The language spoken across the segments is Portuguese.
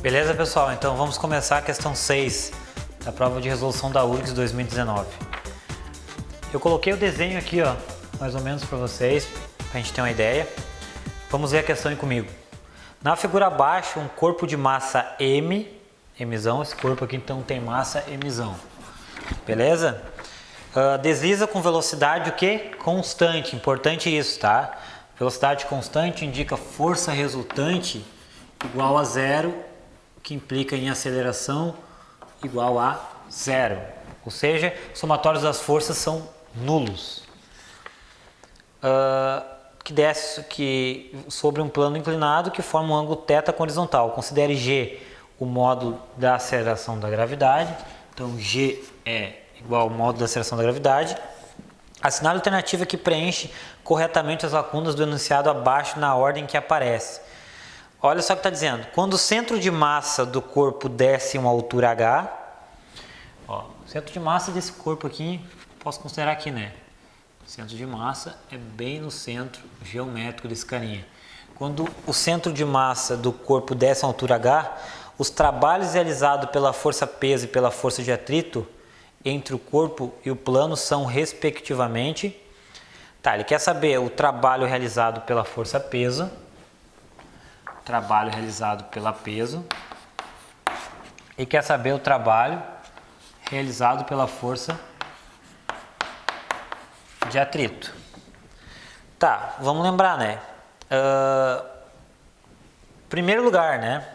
Beleza, pessoal? Então vamos começar a questão 6 da prova de resolução da URGS 2019. Eu coloquei o desenho aqui, ó, mais ou menos para vocês, para a gente ter uma ideia. Vamos ver a questão aí comigo. Na figura abaixo, um corpo de massa M, Mzão, esse corpo aqui então tem massa Mzão, beleza? Desliza com velocidade o que? Constante, importante isso, tá? Velocidade constante indica força resultante igual a zero, que implica em aceleração igual a zero. Ou seja, somatórios das forças são nulos. Que desce sobre um plano inclinado que forma um ângulo θ com horizontal. Considere G o módulo da aceleração da gravidade. Então, G é igual ao módulo da aceleração da gravidade. Assinale a alternativa que preenche corretamente as lacunas do enunciado abaixo na ordem que aparece. Olha só o que está dizendo. Quando o centro de massa do corpo desce em uma altura h, ó, o centro de massa desse corpo aqui, posso considerar aqui, né? O centro de massa é bem no centro geométrico desse carinha. Quando o centro de massa do corpo desce a uma altura h, os trabalhos realizados pela força peso e pela força de atrito entre o corpo e o plano são respectivamente. Tá, ele quer saber o trabalho realizado pela força peso, e quer saber o trabalho realizado pela força de atrito. Tá, vamos lembrar, né? Primeiro lugar, né?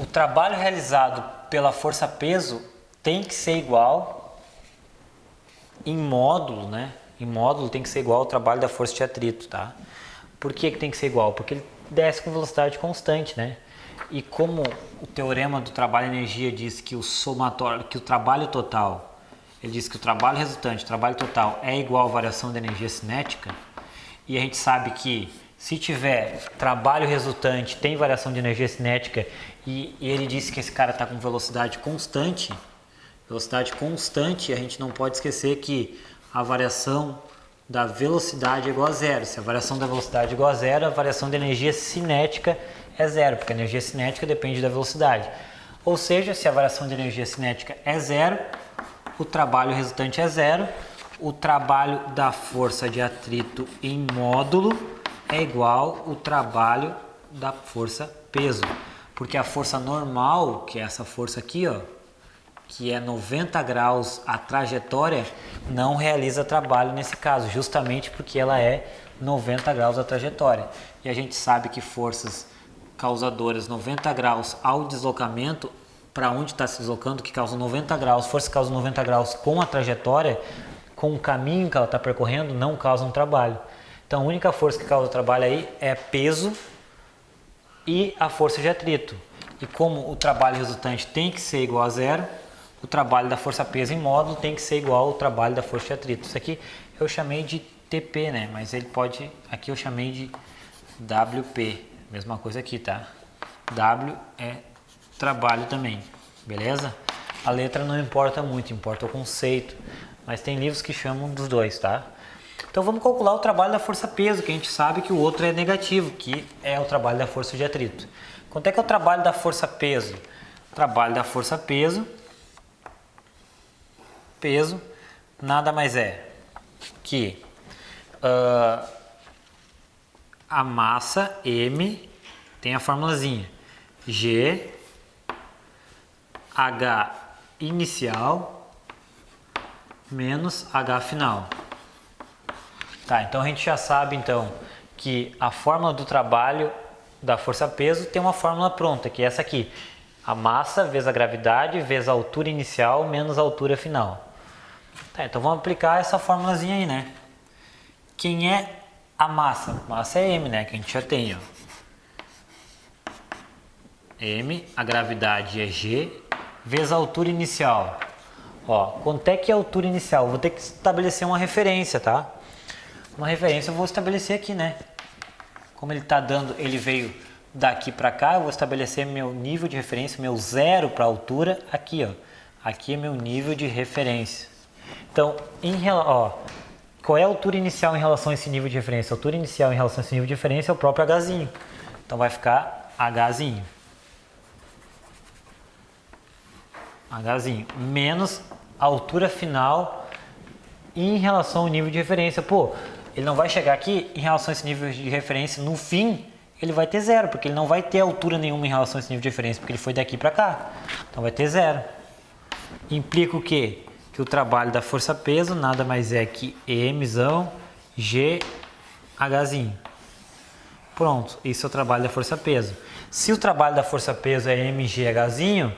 O trabalho realizado pela força peso tem que ser igual em módulo, né? Em módulo tem que ser igual ao trabalho da força de atrito, tá? Por que tem que ser igual? Porque ele desce com velocidade constante, né? E como o teorema do trabalho e energia diz que o somatório, que o trabalho total, ele diz que o trabalho resultante, o trabalho total é igual à variação da energia cinética, e a gente sabe que se tiver trabalho resultante, tem variação de energia cinética, e ele disse que esse cara está com velocidade constante, a gente não pode esquecer que a variação da velocidade é igual a zero. Se a variação da velocidade é igual a zero, a variação da energia cinética é zero, porque a energia cinética depende da velocidade. Ou seja, se a variação de energia cinética é zero, o trabalho resultante é zero, o trabalho da força de atrito em módulo é igual ao trabalho da força peso. Porque a força normal, que é essa força aqui, ó, que é 90 graus a trajetória, não realiza trabalho nesse caso, justamente porque ela é 90 graus a trajetória. E a gente sabe que forças causadoras 90 graus ao deslocamento, para onde está se deslocando, que causam 90 graus, forças que causam 90 graus com a trajetória, com o caminho que ela está percorrendo, não causam trabalho. Então a única força que causa trabalho aí é peso e a força de atrito. E como o trabalho resultante tem que ser igual a zero, o trabalho da força peso em módulo tem que ser igual ao trabalho da força de atrito. Isso aqui eu chamei de TP, né? Mas ele pode... Aqui eu chamei de WP. Mesma coisa aqui, tá? W é trabalho também, beleza? A letra não importa muito, importa o conceito. Mas tem livros que chamam dos dois, tá? Então vamos calcular o trabalho da força peso, que a gente sabe que o outro é negativo, que é o trabalho da força de atrito. Quanto é que é o trabalho da força peso? O trabalho da força peso nada mais é que a massa M tem a formulazinha G H inicial menos H final. Tá, então a gente já sabe então que a fórmula do trabalho da força peso tem uma fórmula pronta, que é essa aqui. A massa vezes a gravidade vezes a altura inicial menos a altura final. Tá, então vamos aplicar essa formulazinha aí, né? Quem é a massa? Massa é M, né? Que a gente já tem, ó. M, a gravidade é G, vezes a altura inicial. Ó, quanto é que é a altura inicial? Vou ter que estabelecer uma referência, tá? Uma referência eu vou estabelecer aqui, né? Como ele tá dando, ele veio daqui para cá, eu vou estabelecer meu nível de referência, meu zero para a altura, aqui, ó. Aqui é meu nível de referência. Então, qual é a altura inicial em relação a esse nível de referência? A altura inicial em relação a esse nível de referência é o próprio Hzinho. Então vai ficar Hzinho. Hzinho. Menos a altura final em relação ao nível de referência. Pô, ele não vai chegar aqui em relação a esse nível de referência. No fim, ele vai ter zero, porque ele não vai ter altura nenhuma em relação a esse nível de referência, porque ele foi daqui para cá. Então vai ter zero. Implica o quê? Que o trabalho da força-peso nada mais é que Mzão Hzinho. Pronto, isso é o trabalho da força-peso. Se o trabalho da força-peso é Hzinho,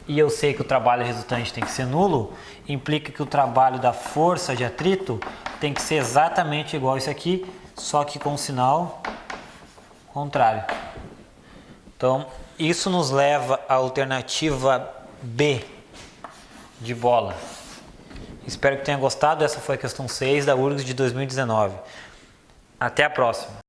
e eu sei que o trabalho resultante tem que ser nulo, implica que o trabalho da força de atrito tem que ser exatamente igual a isso aqui, só que com o sinal contrário. Então, isso nos leva à alternativa B de bola. Espero que tenha gostado. Essa foi a questão 6 da URGS de 2019. Até a próxima.